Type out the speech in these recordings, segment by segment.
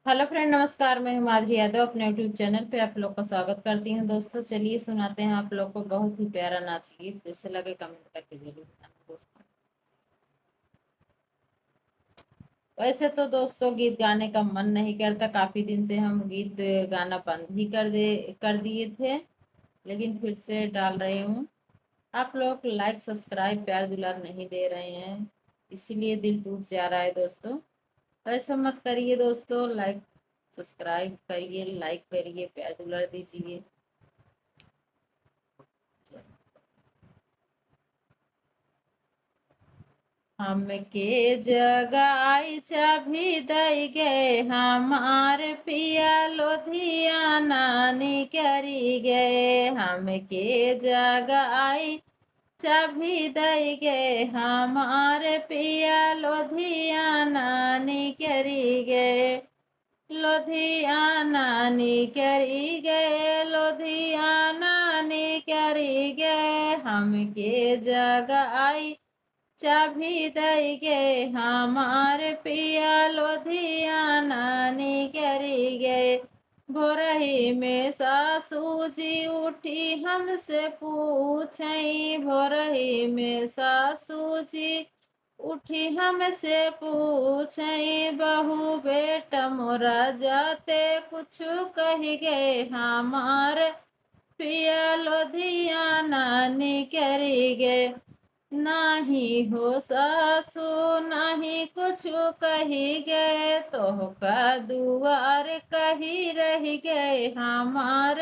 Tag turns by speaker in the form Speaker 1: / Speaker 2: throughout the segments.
Speaker 1: Hello friend, नमस्कार। मैं हिमाद्री यादव अपने यूट्यूब चैनल पे आप लोग का स्वागत करती हूँ। दोस्तों चलिए सुनाते हैं आप लोग को बहुत ही प्यारा नाच गीत। जैसे लगे कमेंट करके जरूर बताना दोस्तों। वैसे तो दोस्तों गीत गाने का मन नहीं करता, काफी दिन से हम गीत गाना बंद ही कर दिए थे, लेकिन फिर से डाल रही हूँ। आप लोग लाइक सब्सक्राइब प्यार दुलार नहीं दे रहे हैं, इसीलिए दिल टूट जा रहा है दोस्तों। ऐसा मत करिए दोस्तों, लाइक सब्सक्राइब करिए, लाइक करिए, प्यार दुलार दीजिए। हमके जगाई चाभी दई गए हमार पिया लोधियाना निकरी गए। हमके जगाई चाभी दई गए हमार पिया लोधियाना निकरी गए। लोधियाना निकरी गए, लोधियाना निकरी गए। हमके जगाई चाभी दई गए हमार पिया लोधियाना निकरी गए। भोरही में सासू जी उठी हमसे पूछई, भोरही में सासू जी उठी हमसे पूछई। बहू बेटा मोरा जाते कुछ कही गए हमार पिया लोधियाना निकरी गए। नाही हो सासू नाही कुछ कही गए, तोहका दुआर कही रह गए हमार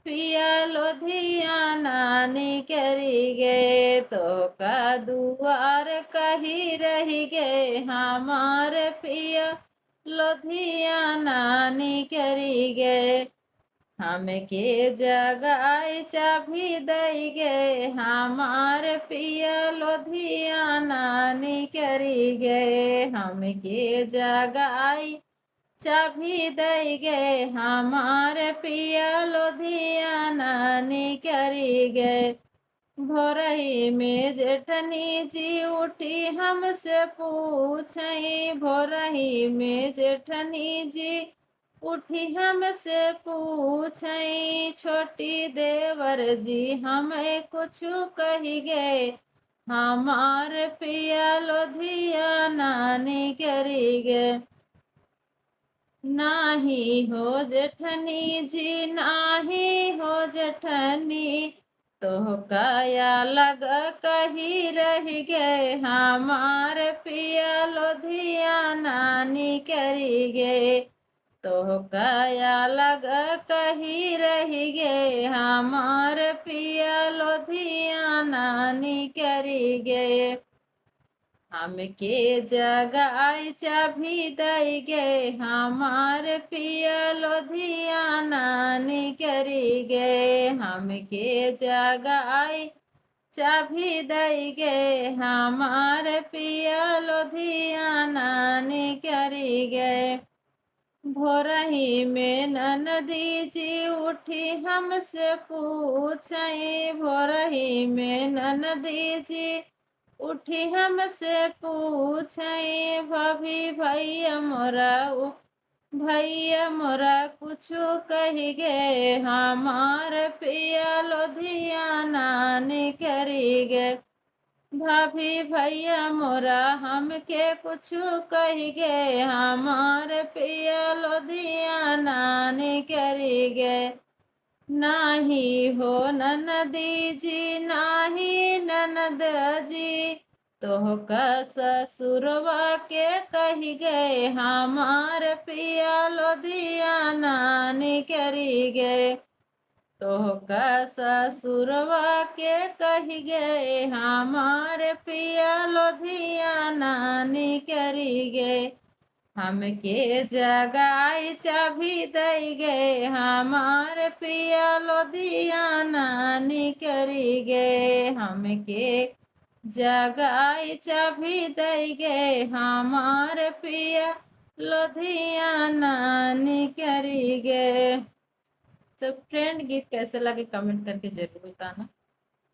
Speaker 1: पिया लोधियाना निकरी गए। तोहका दुआर कही रह गए हमार पिया लोधियाना निकरी गए। हमके जगाई चाभी दई गए हमार पिया लोधियाना निकरी गए। हमके जगाई चाभी दई गए हमार पिया लोधियाना निकरी गए। भोरही में जेठनी जी उठी हमसे पूछई, भोरही में जेठनी जी उठी हमसे पूछई। छोटी देवर जी हमें कुछ कही गए हमार पिया लोधियाना निकरी गए। नाही हो जेठनी जी नाही हो जेठनी, तोहका लग कही रह गए हमार पिया लोधियाना निकरी गए। तोहका लग कही रह गए हमार पिया लोधियाना निकरी गए। हमके जगाई चाभी दई गए हमार पिया लोधियाना निकरी गए। हमके जगाई चाभी दई गए हमार पिया लोधियाना निकरी गए। भोरही में ननदी जी उठी हमसे पूछई, भोरही में ननदी जी उठी हमसे पूछई। भाभी भैया मोरा कुछ कही गए हमार पिया लोधियाना निकरी गए। भाभी भैया मोरा हमके कुछ कही गए हमार पिया लोधियाना निकरी गए। नाही हो ननदी जी नाही ननद जी, तोहका ससुरवा के कही गए हमार पिया लोधियाना निकरी गए। तोहका ससुरवा के कही गए हमार पिया लोधियाना निकरी गए। हमके जगाई चाभी दई गए हमार पिया लोधियाना निकरी गए। हमके जगाई चाभी दई गए हमार पिया लोधियाना निकरी गए। तो फ्रेंड गीत कैसे लगे कमेंट करके जरूर बताना।